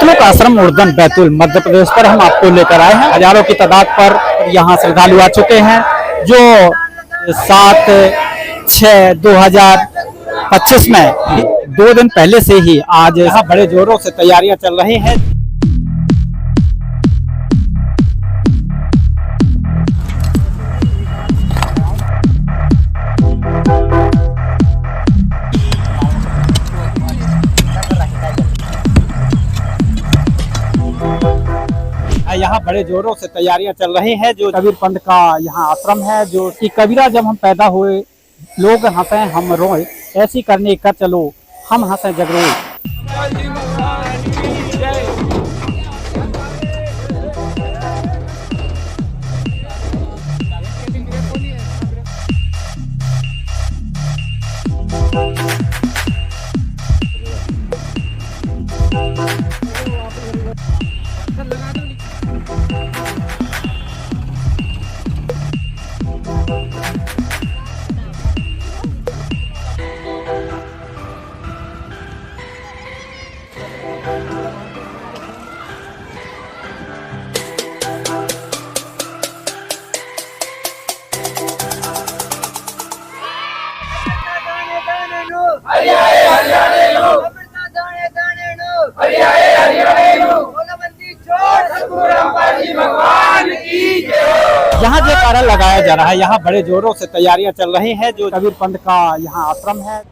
श्लोक आश्रम उर्दन बैतूल मध्य प्रदेश पर हम आपको लेकर आए हैं। हजारों की तादाद पर यहाँ श्रद्धालु आ चुके हैं जो 7/6/2025 में 2 दिन पहले से ही आज यहाँ बड़े जोरों से तैयारियां चल रही हैं। यहाँ बड़े जोरों से तैयारियां चल रही हैं। जो कबीर पंथ का यहाँ आश्रम है, जो कि कबीरा जब हम पैदा हुए लोग हंसे हम रोए, ऐसी करने कर चलो हम हंसे जग रोए। यहाँ जयकारा लगाया जा रहा है। यहाँ बड़े जोरों से तैयारियां चल रही हैं। जो कबीर पंथ का यहाँ आश्रम है।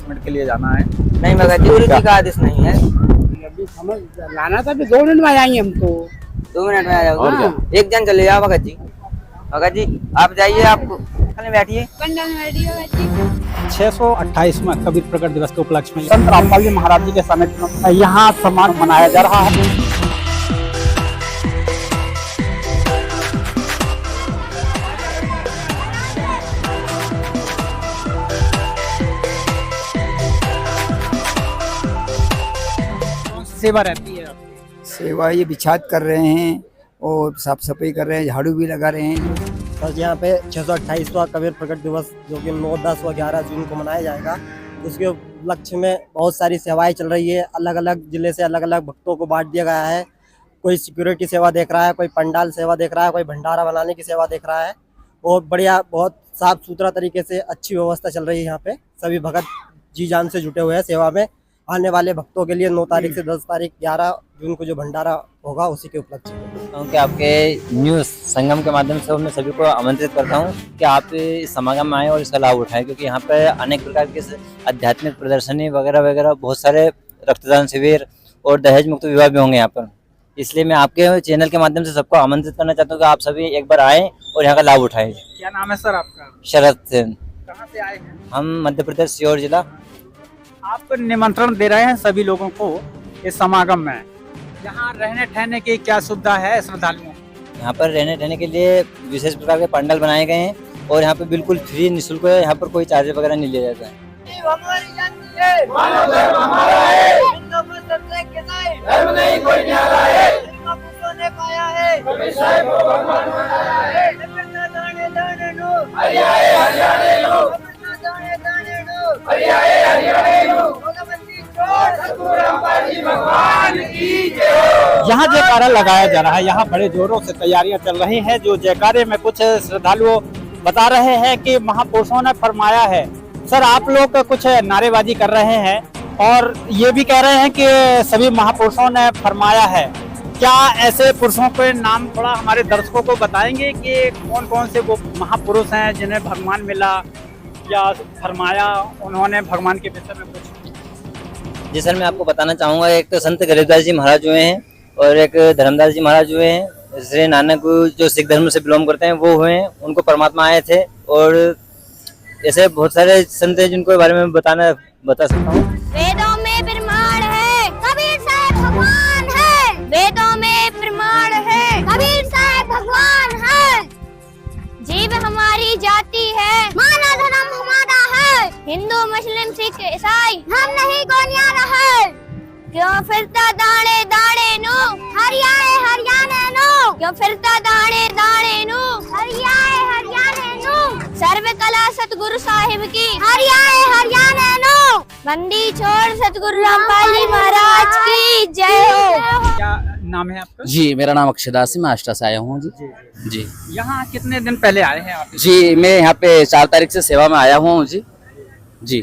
मिनट के लिए जाना है। नहीं भगत जी, गुरुजी का आदेश नहीं है। अभी समझ लाना था, 2 मिनट में आ जाएंगे हम तो। 2 मिनट में आ जाओगे। एक जन चले जाओ भगत जी। भगत जी आप जाइए, आप बैठिए। 628वां कबीर प्रकट दिवस के उपलक्ष्य में संत रामपाल जी महाराज जी के सानिध्य में यहाँ सम्मान मनाया जा रहा है। सेवा रहती है। सेवा ये बिछात कर रहे हैं और साफ सफाई कर रहे हैं, झाड़ू भी लगा रहे हैं। बस यहाँ पे 628वां कबीर प्रकट दिवस जो कि 9, 10 व 11 जून को मनाया जाएगा, उसके उपलक्ष्य में बहुत सारी सेवाएं चल रही है। अलग अलग जिले से अलग अलग भक्तों को बांट दिया गया है। कोई सिक्योरिटी सेवा देख रहा है, कोई पंडाल सेवा देख रहा है, कोई भंडारा बनाने की सेवा देख रहा है। बहुत बढ़िया, बहुत साफ सुथरा तरीके से अच्छी व्यवस्था चल रही है। यहाँ पे सभी भगत जी जान से जुटे हुए हैं सेवा में। आने वाले भक्तों के लिए 9 तारीख से 10 तारीख 11 जून को जो भंडारा होगा उसी के उपलक्ष्य में कि आपके न्यूज़ संगम के माध्यम से मैं सभी को आमंत्रित करता हूं कि आप इस समागम में आएँ और इसका लाभ उठाएं, क्योंकि यहाँ पर अनेक प्रकार के आध्यात्मिक प्रदर्शनी वगैरह वगैरह, बहुत सारे रक्तदान शिविर और दहेज मुक्त विवाह भी होंगे यहाँ पर। इसलिए मैं आपके चैनल के माध्यम से सबको आमंत्रित करना चाहता हूँ कि आप सभी एक बार आएँ और यहाँ का लाभ उठाएं। क्या नाम है सर आपका? शरद सेन। कहाँ से आए हैं? हम मध्य प्रदेश सीहोर जिला। आप निमंत्रण दे रहे हैं सभी लोगों को इस समागम में। यहाँ रहने ठहरने की क्या सुविधा है श्रद्धालुओं? यहाँ पर रहने ठहरने के लिए विशेष प्रकार के पंडाल बनाए गए हैं और यहाँ पे बिल्कुल फ्री निःशुल्क है। यहाँ पर कोई चार्ज वगैरह नहीं लिया जाता है। यहाँ जयकारा लगाया जा रहा है। यहाँ बड़े जोरों से तैयारियां चल रही हैं। जो जयकारे में कुछ श्रद्धालु बता रहे हैं कि महापुरुषों ने फरमाया है। सर आप लोग कुछ नारेबाजी कर रहे हैं और ये भी कह रहे हैं कि सभी महापुरुषों ने फरमाया है। क्या ऐसे पुरुषों के नाम थोड़ा हमारे दर्शकों को बताएंगे कि कौन कौन से वो महापुरुष हैं जिन्हें भगवान मिला या फरमाया उन्होंने भगवान के विषय में कुछ? जी सर, मैं आपको बताना चाहूँगा, एक तो संत गरीबदास जी महाराज हुए हैं और एक धर्मदास जी महाराज हुए हैं। श्री नानक जो सिख धर्म से बिलोंग करते हैं वो हुए हैं, उनको परमात्मा आए थे। और ऐसे बहुत सारे संत हैं जिनको बारे में बता सकता हूँ। वेदों में प्रमाण है कबीर साहब भगवान है। वेदों में प्रमाण है कबीर साहब भगवान है। जीव हमारी जाति है, मानव धर्म हमारा है। हिंदू मुस्लिम सिख ईसाई हम नहीं गोनिया रहे। क्यों फिरता दाणे दाणे नु हरियाणे हरियाणे नु, क्यों फिरता दाणे दाणे नु हरियाणे हरियाणे नु। सर्व कला सतगुरु साहिब की हरियाणे हरियाणे नु। बंदी छोड़ सतगुरु रामपाल जी महाराज की जय हो। क्या नाम है आपका? जी मेरा नाम अक्षदास है, मैं आष्टा से आया हूँ जी। जी यहाँ कितने दिन पहले आए हैं आप? जी मैं यहाँ पे 4 तारीख से सेवा में आया हुआ हूँ जी। जी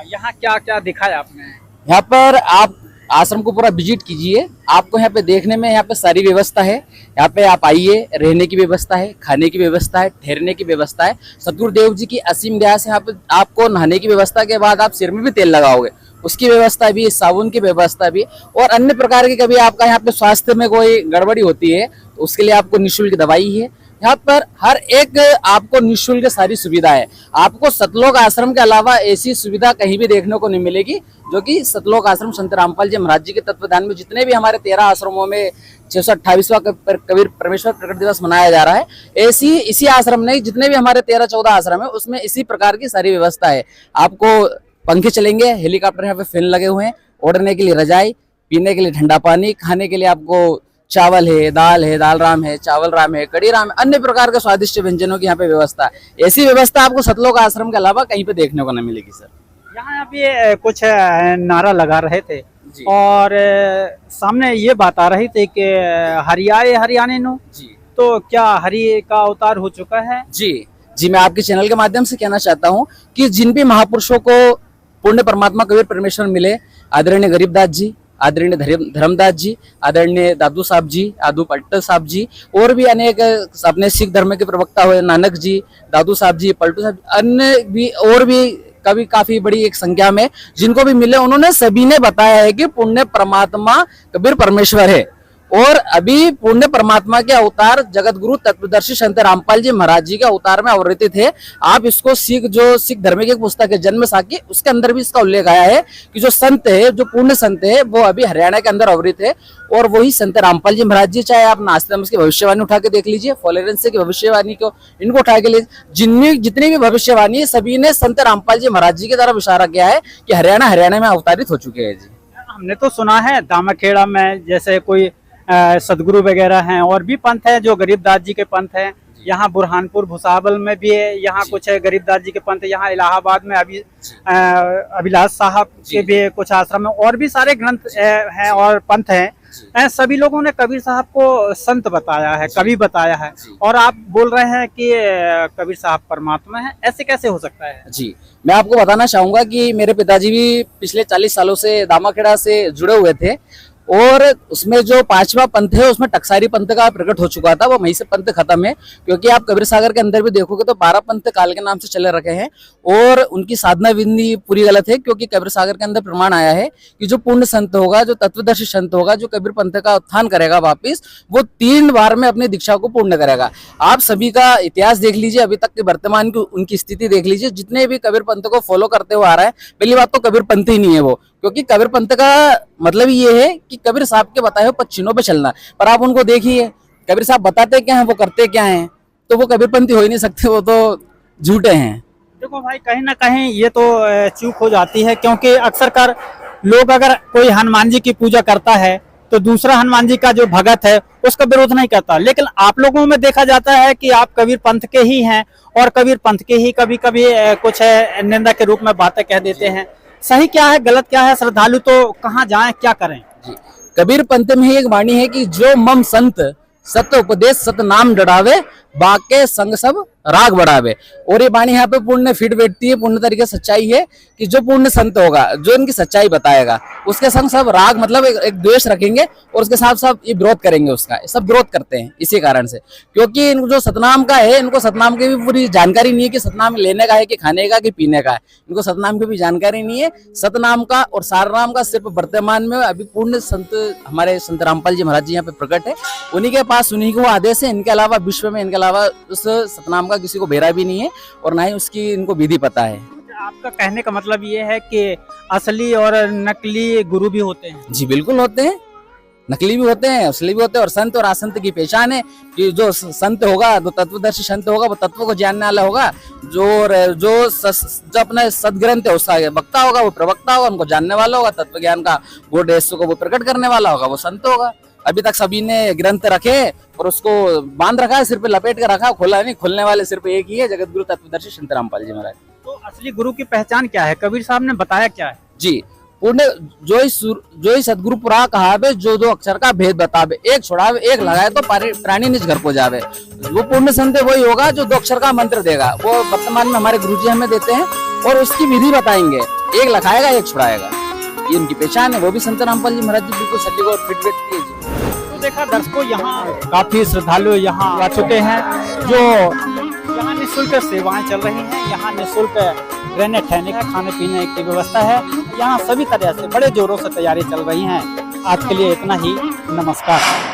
यहाँ क्या क्या दिखाया आपने? यहाँ पर आप आश्रम को पूरा विजिट कीजिए, आपको यहाँ पे देखने में यहाँ पे सारी व्यवस्था है। यहाँ पे आप आइए, रहने की व्यवस्था है, खाने की व्यवस्था है, ठहरने की व्यवस्था है। सतगुरुदेव जी की असीम दया से यहाँ पे आपको नहाने की व्यवस्था के बाद आप सिर में भी तेल लगाओगे, उसकी व्यवस्था भी, साबुन की व्यवस्था भी, और अन्य प्रकार की कभी आपका यहाँ पे स्वास्थ्य में कोई गड़बड़ी होती है तो उसके लिए आपको निःशुल्क दवाई है। यहाँ पर हर एक आपको निःशुल्क सारी सुविधा है। आपको सतलोक आश्रम के अलावा ऐसी सुविधा कहीं भी देखने को नहीं मिलेगी, जो कि सतलोक आश्रम संत रामपाल जी महाराज जी के तत्वाधान में जितने भी हमारे 13 आश्रमों में 628वां कबीर परमेश्वर प्रकट दिवस मनाया जा रहा है, ऐसी इसी आश्रम में जितने भी हमारे 13-14 आश्रम है उसमें इसी प्रकार की सारी व्यवस्था है। आपको पंखे चलेंगे, हेलीकॉप्टर यहाँ पे फैन लगे हुए हैं, ओढ़ने के लिए रजाई, पीने के लिए ठंडा पानी, खाने के लिए आपको चावल है, दाल राम है, चावल राम है, कड़ी राम है, अन्य प्रकार के स्वादिष्ट व्यंजनों की यहाँ पे व्यवस्था है। ऐसी व्यवस्था आपको सतलोक आश्रम के अलावा कहीं पे देखने को नहीं मिलेगी सर। यहाँ अभी कुछ नारा लगा रहे थे और सामने ये बात आ रही थी कि हरियाणे हरियाणे नु जी, तो क्या हरि का अवतार हो चुका है? जी मैं आपके चैनल के माध्यम से कहना चाहता हूँ कि जिन भी महापुरुषों को पुण्य परमात्मा कबीर परमेश्वर मिले, आदरणीय गरीबदास जी, आदरणीय धर्मदास जी, आदरणीय दादू साहब जी, दादू पलटू साहब जी, और भी अनेक अपने सिख धर्म के प्रवक्ता हुए नानक जी, दादू साहब जी, पलटू साहब, अन्य भी और भी कभी काफी बड़ी एक संख्या में जिनको भी मिले, उन्होंने सभी ने बताया है कि पुण्य परमात्मा कबीर परमेश्वर है। और अभी पुण्य परमात्मा के अवतार जगत गुरु तत्वदर्शी संत रामपाल जी महाराज जी के अवतार में अवतरित थे। आप इसको सिख धर्म की पुस्तक है जन्म साखी, उसके अंदर भी इसका उल्लेख आया है कि जो संत है, जो पुण्य संत है, वो अभी हरियाणा के अंदर अवतरित है, और वही संत रामपाल जी महाराज जी। चाहे आप नास्तिक की भविष्यवाणी उठा के देख लीजिए, फॉलोरेंस की भविष्यवाणी को, इनको उठा के लीजिए, जितनी भी भविष्यवाणी है सभी ने संत रामपाल जी महाराज जी की तरफ इशारा किया है कि हरियाणा में अवतरित हो चुके हैं जी। हमने तो सुना है दामाखेड़ा में जैसे कोई सदगुरु वगैरह हैं, और भी पंथ है जो गरीबदास जी के पंथ हैं। यहाँ बुरहानपुर भुसावल में भी है, यहाँ कुछ गरीबदास जी के पंथ, यहाँ इलाहाबाद में अभिलाष साहब के भी कुछ आश्रम है, और भी सारे ग्रंथ हैं और पंथ हैं। सभी लोगों ने कबीर साहब को संत बताया है, कवि बताया है, और आप बोल रहे हैं कि कबीर साहब परमात्मा है, ऐसे कैसे हो सकता है? जी मैं आपको बताना चाहूंगा कि मेरे पिताजी भी पिछले 40 सालों से दामाखेड़ा से जुड़े हुए थे, और उसमें जो 5वां पंथ है उसमें टकसारी पंथ का प्रकट हो चुका था, वो वहीं से पंथ खत्म है। क्योंकि आप कबीर सागर के अंदर भी देखोगे तो 12 पंथ काल के नाम से चले रखे हैं, और उनकी साधना विधि पूरी गलत है। क्योंकि कबीर सागर के अंदर प्रमाण आया है कि जो पूर्ण संत होगा, जो तत्वदर्शी संत होगा, जो कबीर पंथ का उत्थान करेगा वापिस, वो 3 बार में अपनी दीक्षा को पूर्ण करेगा। आप सभी का इतिहास देख लीजिए, अभी तक के वर्तमान की उनकी स्थिति देख लीजिए, जितने भी कबीर पंथ को फॉलो करते हुए आ रहा है, पहली बात तो कबीर पंथ ही नहीं है वो, क्योंकि कबीर पंथ का मतलब ये है कि कबीर साहब के बताए हुए पच्चीनों पे चलना। पर आप उनको देखिए, कबीर साहब बताते क्या हैं, वो करते क्या हैं, तो वो कबीर पंथी हो ही नहीं सकते, वो तो झूठे हैं। देखो भाई, कहीं ना कहीं ये तो चूक हो जाती है, क्योंकि अक्सर कर लोग अगर कोई हनुमान जी की पूजा करता है तो दूसरा हनुमान जी का जो भगत है उसका विरोध नहीं करता, लेकिन आप लोगों में देखा जाता है कि आप कबीर पंथ के ही हैं, और कबीर पंथ के ही कभी कभी कुछ निंदा के रूप में बातें कह देते हैं। सही क्या है, गलत क्या है? श्रद्धालु तो कहाँ जाएं, क्या करें? जी कबीर पंथ में एक वाणी है कि जो मम संत सत्य उपदेश सत नाम डरावे, बाके संग सब राग बढ़ावे। और ये वाणी यहाँ पे पूर्ण फिट बैठती है, पूर्ण तरीके से सच्चाई है कि जो पूर्ण संत होगा, जो इनकी सच्चाई बताएगा, उसके संग सब राग मतलब एक द्वेष रखेंगे, और उसके साथ साथ ये विरोध करेंगे उसका, सब विरोध करते हैं इसी कारण से। क्योंकि इनको जो सतनाम का है, इनको सतनाम की भी पूरी जानकारी नहीं है कि सतनाम लेने का है कि खाने का कि पीने का है, इनको सतनाम की भी जानकारी नहीं है। सतनाम का और सारनाम का सिर्फ वर्तमान में अभी पूर्ण संत हमारे संत रामपाल जी महाराज जी यहाँ पे प्रकट है, उन्हीं के पास उन्हीं को आदेश है। इनके अलावा विश्व में, इनके अलावा उस सतनाम का किसी को बेरा भी नहीं है, और ना ही उसकी इनको विधि पता है। आपका कहने का मतलब ये है कि असली और नकली गुरु भी होते हैं? जी बिल्कुल होते हैं, नकली भी होते हैं, असली भी होते हैं। और संत और असंत की पहचान है कि जो संत होगा, जो तत्वदर्शी संत होगा, वो तत्व को जानने वाला होगा। जो अपने सदग्रंथ है उसका वक्ता होगा, वो प्रवक्ता होगा, उनको जानने वाला होगा। तत्व ज्ञान का वो रहस्य को वो प्रकट करने वाला होगा, वो संत होगा। अभी तक सभी ने ग्रंथ रखे और उसको बांध रखा है, सिर पे लपेट कर रखा, खोला नहीं। खोलने वाले सिर्फ एक ही है, जगत गुरु तत्वदर्शी संत रामपाल जी महाराज। तो असली गुरु की पहचान क्या है? कबीर साहब ने बताया क्या है? जी, पूर्ण जो ही सदगुरु पुरा कहावे, जो दो अक्षर का भेद बतावे, एक छुड़ावे एक लगाए तो प्राणी निज घर को जावे। वो पूर्ण संत वही होगा जो दो अक्षर का मंत्र देगा। वो वर्तमान में हमारे गुरुजी हमें देते हैं और उसकी विधि बताएंगे। एक लगाएगा एक छुड़ाएगा, ये उनकी पहचान है। वो भी संत रामपाल जी महाराज जी बिल्कुल सटीक और फिट व्यक्ति है जी। तो देखा दर्शकों, यहाँ काफी श्रद्धालु यहाँ आ चुके हैं, जो यहाँ निःशुल्क सेवाएं चल रही हैं। यहाँ निःशुल्क रहने ठहरने की, खाने पीने की व्यवस्था है। यहाँ सभी तरह से बड़े जोरों से तैयारी चल रही है। आज के लिए इतना ही, नमस्कार।